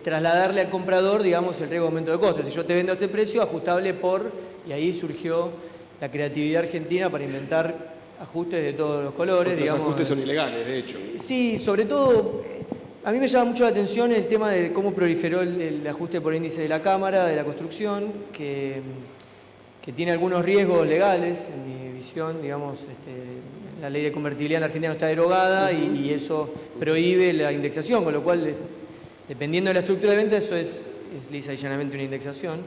trasladarle al comprador, digamos, el riesgo de aumento de costos. Si yo te vendo a este precio, ajustable por... Y ahí surgió la creatividad argentina para inventar ajustes de todos los colores. Porque digamos. Los ajustes son ilegales, de hecho. Sí, sobre todo... A mí me llama mucho la atención el tema de cómo proliferó el ajuste por índice de la Cámara, de la construcción, que tiene algunos riesgos legales, en mi visión, digamos, la ley de convertibilidad en la Argentina no está derogada y eso prohíbe la indexación, con lo cual, dependiendo de la estructura de venta, eso es lisa y llanamente una indexación.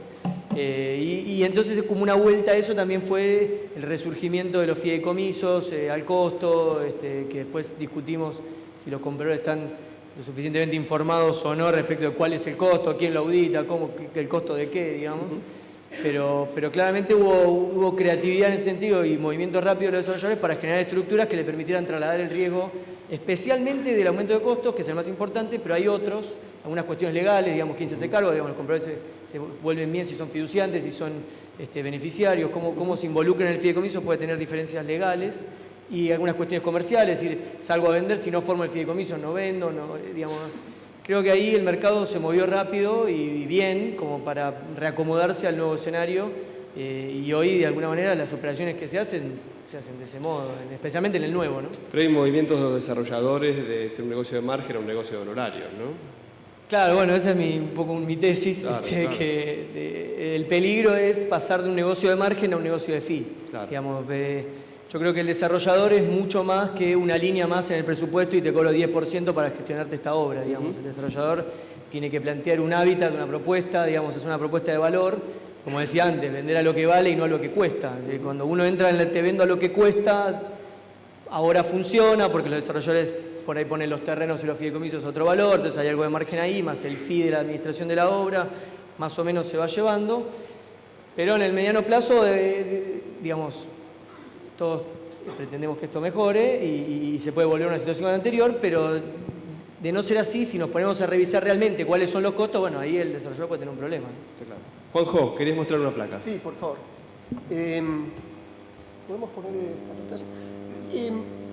Y entonces, como una vuelta a eso, también fue el resurgimiento de los fideicomisos al costo, que después discutimos si los compradores están lo suficientemente informados o no respecto de cuál es el costo, quién lo audita, el costo de qué, digamos. Pero claramente hubo creatividad en ese sentido y movimiento rápido de los desarrolladores para generar estructuras que le permitieran trasladar el riesgo, especialmente del aumento de costos, que es el más importante, pero hay otros, algunas cuestiones legales, digamos, quién se hace cargo, digamos, los compradores se vuelven bien si son fiduciantes, si son beneficiarios, cómo se involucran en el fideicomiso puede tener diferencias legales, y algunas cuestiones comerciales, es decir, salgo a vender, si no formo el fideicomiso no vendo, digamos. Creo que ahí el mercado se movió rápido y bien, como para reacomodarse al nuevo escenario, y hoy de alguna manera las operaciones que se hacen de ese modo, especialmente en el nuevo, ¿no? Pero hay movimientos de los desarrolladores de ser un negocio de margen a un negocio de honorarios, ¿no? Claro, bueno, esa es un poco mi tesis, Claro. Que el peligro es pasar de un negocio de margen a un negocio de fee. Claro. Digamos, yo creo que el desarrollador es mucho más que una línea más en el presupuesto y te cobro 10% para gestionarte esta obra, digamos. El desarrollador tiene que plantear un hábitat, una propuesta, digamos, es una propuesta de valor, como decía antes, vender a lo que vale y no a lo que cuesta. Cuando uno entra en el te vendo a lo que cuesta, ahora funciona porque los desarrolladores por ahí ponen los terrenos y los fideicomisos a otro valor, entonces hay algo de margen ahí, más el fee de la administración de la obra, más o menos se va llevando. Pero en el mediano plazo, digamos, todos pretendemos que esto mejore y se puede volver a una situación anterior, pero de no ser así, si nos ponemos a revisar realmente cuáles son los costos, bueno, ahí el desarrollador puede tener un problema, ¿no? Claro. Juanjo, querías mostrar una placa. Sí, por favor. ¿Podemos poner esta placa?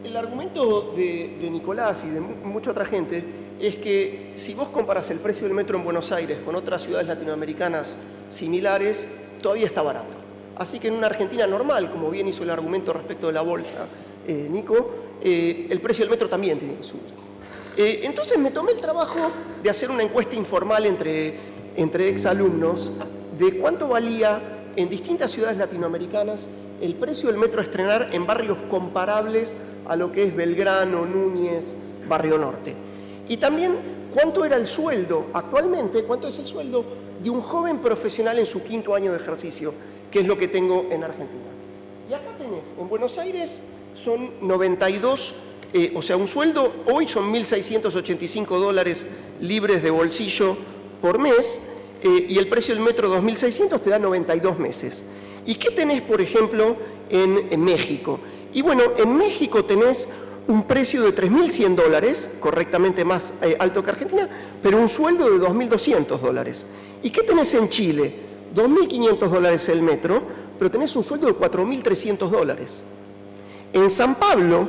El argumento de Nicolás y de mucha otra gente es que si vos comparas el precio del metro en Buenos Aires con otras ciudades latinoamericanas similares, todavía está barato. Así que en una Argentina normal, como bien hizo el argumento respecto de la bolsa, Nico, el precio del metro también tiene que subir. Entonces me tomé el trabajo de hacer una encuesta informal entre exalumnos de cuánto valía en distintas ciudades latinoamericanas el precio del metro a estrenar en barrios comparables a lo que es Belgrano, Núñez, Barrio Norte. Y también cuánto era el sueldo actualmente, cuánto es el sueldo de un joven profesional en su 5º año de ejercicio, que es lo que tengo en Argentina. Y acá tenés, en Buenos Aires son 92, o sea, un sueldo hoy son $1.685 libres de bolsillo por mes, y el precio del metro 2.600 te da 92 meses. ¿Y qué tenés, por ejemplo, en México? Y bueno, en México tenés un precio de $3.100, correctamente más alto que Argentina, pero un sueldo de $2.200. ¿Y qué tenés en Chile? $2.500 el metro, pero tenés un sueldo de $4.300. En San Pablo,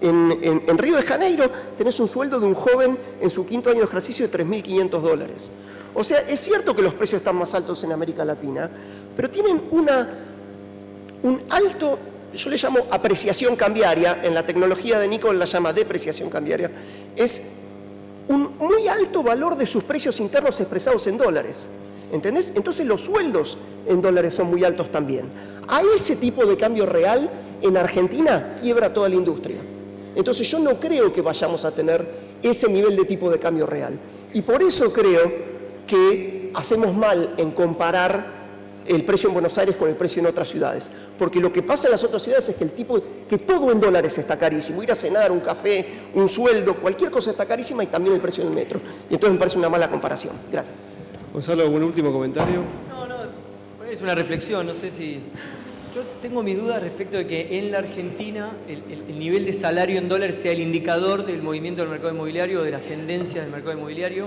en Río de Janeiro, tenés un sueldo de un joven en su 5º año de ejercicio de $3.500. O sea, es cierto que los precios están más altos en América Latina, pero tienen un alto, yo le llamo apreciación cambiaria, en la tecnología de Nico la llama depreciación cambiaria, es un muy alto valor de sus precios internos expresados en dólares. ¿Entendés? Entonces los sueldos en dólares son muy altos también. A ese tipo de cambio real, en Argentina, quiebra toda la industria. Entonces yo no creo que vayamos a tener ese nivel de tipo de cambio real. Y por eso creo que hacemos mal en comparar el precio en Buenos Aires con el precio en otras ciudades. Porque lo que pasa en las otras ciudades es que todo en dólares está carísimo. Ir a cenar, un café, un sueldo, cualquier cosa está carísima y también el precio del metro. Y entonces me parece una mala comparación. Gracias. Gonzalo, ¿algún último comentario? No, es una reflexión, no sé si... Yo tengo mis dudas respecto de que en la Argentina el nivel de salario en dólares sea el indicador del movimiento del mercado inmobiliario o de las tendencias del mercado inmobiliario,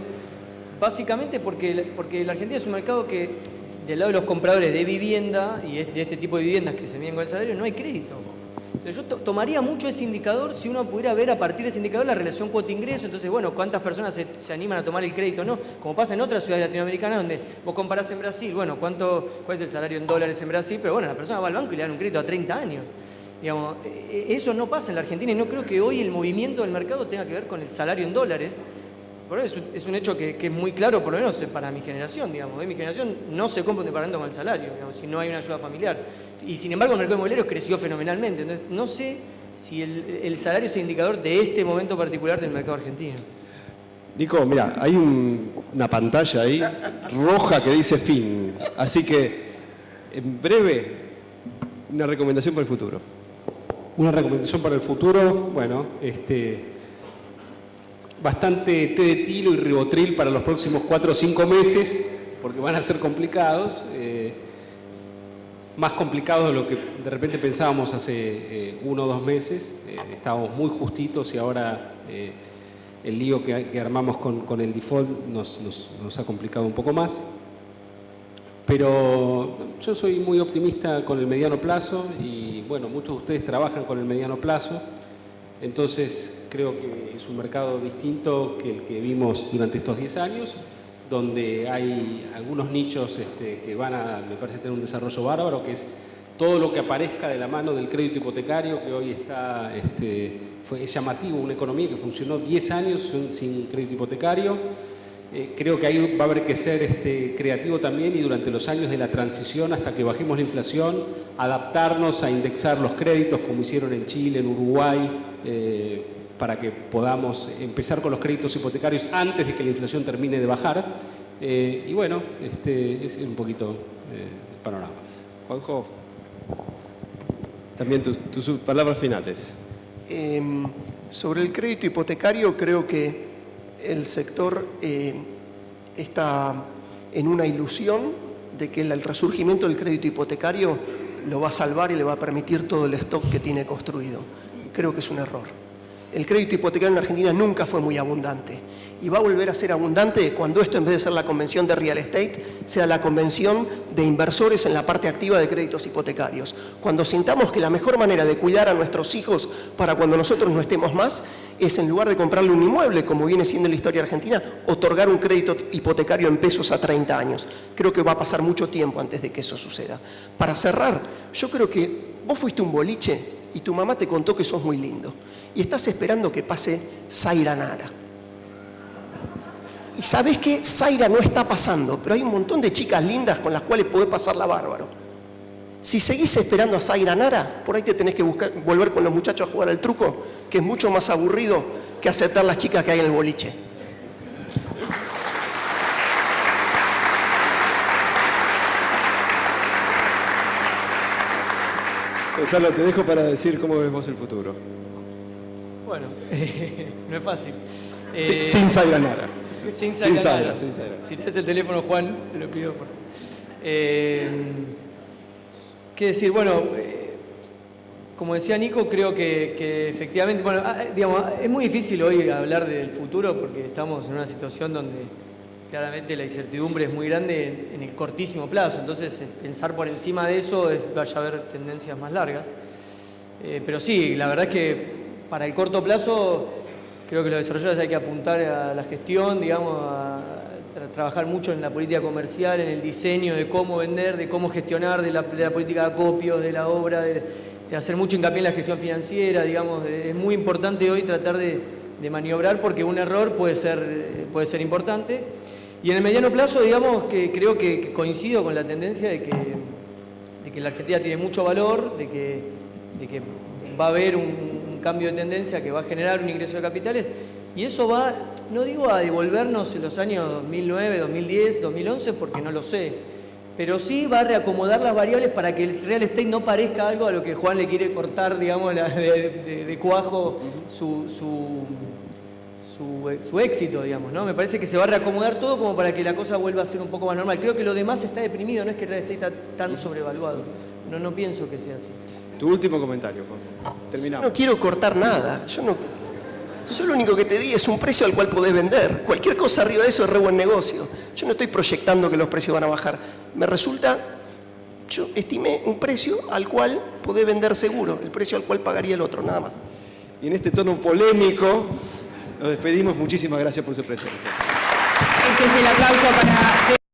básicamente porque la Argentina es un mercado que del lado de los compradores de vivienda y de este tipo de viviendas que se miden con el salario no hay crédito. Entonces yo tomaría mucho ese indicador si uno pudiera ver a partir de ese indicador la relación cuota-ingreso. Entonces, bueno, cuántas personas se animan a tomar el crédito o no, como pasa en otras ciudades latinoamericanas donde vos comparás en Brasil, bueno, cuál es el salario en dólares en Brasil, pero bueno, la persona va al banco y le dan un crédito a 30 años. Digamos, eso no pasa en la Argentina y no creo que hoy el movimiento del mercado tenga que ver con el salario en dólares. Por eso es un hecho que es muy claro, por lo menos para mi generación, digamos. En mi generación no se compra un departamento con el salario, digamos, si no hay una ayuda familiar. Y sin embargo el mercado inmobiliario creció fenomenalmente. Entonces no sé si el salario es el indicador de este momento particular del mercado argentino. Nico, mira, hay una pantalla ahí roja que dice fin. Así que, en breve, una recomendación para el futuro. Una recomendación para el futuro, bueno, bastante té de tilo y ribotril para los próximos 4 o 5 meses, porque van a ser complicados. más complicados de lo que de repente pensábamos hace 1 o 2 meses. Estábamos muy justitos y ahora el lío que armamos con el default nos ha complicado un poco más. Pero yo soy muy optimista con el mediano plazo y bueno, muchos de ustedes trabajan con el mediano plazo, entonces creo que es un mercado distinto que el que vimos durante estos 10 años, donde hay algunos nichos que van a, me parece, tener un desarrollo bárbaro, que es todo lo que aparezca de la mano del crédito hipotecario, que hoy está, es llamativo, una economía que funcionó 10 años sin crédito hipotecario. Creo que ahí va a haber que ser creativo también y durante los años de la transición, hasta que bajemos la inflación, adaptarnos a indexar los créditos como hicieron en Chile, en Uruguay, para que podamos empezar con los créditos hipotecarios antes de que la inflación termine de bajar. Y bueno, es un poquito el panorama. Juanjo, también tus palabras finales. Sobre el crédito hipotecario, creo que el sector está en una ilusión de que el resurgimiento del crédito hipotecario lo va a salvar y le va a permitir todo el stock que tiene construido. Creo que es un error. El crédito hipotecario en Argentina nunca fue muy abundante y va a volver a ser abundante cuando esto, en vez de ser la convención de real estate, sea la convención de inversores en la parte activa de créditos hipotecarios. Cuando sintamos que la mejor manera de cuidar a nuestros hijos para cuando nosotros no estemos más es, en lugar de comprarle un inmueble, como viene siendo en la historia argentina, otorgar un crédito hipotecario en pesos a 30 años. Creo que va a pasar mucho tiempo antes de que eso suceda. Para cerrar, yo creo que vos fuiste a un boliche y tu mamá te contó que sos muy lindo y estás esperando que pase Zaira Nara. Y sabés que Zaira no está pasando, pero hay un montón de chicas lindas con las cuales podés pasarla bárbaro. Si seguís esperando a Zaira Nara, por ahí te tenés que volver con los muchachos a jugar al truco, que es mucho más aburrido que aceptar las chicas que hay en el boliche. Gonzalo, te dejo para decir cómo ves vos el futuro. Bueno, no es fácil. Sin Zaira Nara. Sin Zaira. Sin Zaira. Si tienes el teléfono, Juan, te lo pido. ¿Qué decir? Bueno, como decía Nico, creo que efectivamente, bueno, digamos, es muy difícil hoy hablar del futuro porque estamos en una situación donde claramente la incertidumbre es muy grande en el cortísimo plazo. Entonces, pensar por encima de eso, vaya a haber tendencias más largas. Pero sí, la verdad es que para el corto plazo, creo que los desarrolladores hay que apuntar a la gestión, digamos, a trabajar mucho en la política comercial, en el diseño de cómo vender, de cómo gestionar, de la política de acopios, de la obra, de hacer mucho hincapié en la gestión financiera, digamos. Es muy importante hoy tratar de maniobrar porque un error puede ser importante. Y en el mediano plazo, digamos, que creo que coincido con la tendencia de que la Argentina tiene mucho valor, de que va a haber un cambio de tendencia que va a generar un ingreso de capitales, y eso va, no digo a devolvernos en los años 2009, 2010, 2011, porque no lo sé, pero sí va a reacomodar las variables para que el real estate no parezca algo a lo que Juan le quiere cortar, digamos, de cuajo su éxito, digamos, ¿no? Me parece que se va a reacomodar todo como para que la cosa vuelva a ser un poco más normal. Creo que lo demás está deprimido, no es que el real estate está tan sobrevaluado. No pienso que sea así. Tu último comentario, Juan. Terminamos. No quiero cortar nada. Yo lo único que te di es un precio al cual podés vender. Cualquier cosa arriba de eso es re buen negocio. Yo no estoy proyectando que los precios van a bajar. Yo estimé un precio al cual podés vender seguro, el precio al cual pagaría el otro, nada más. Y en este tono polémico, nos despedimos. Muchísimas gracias por su presencia. Este es el aplauso para...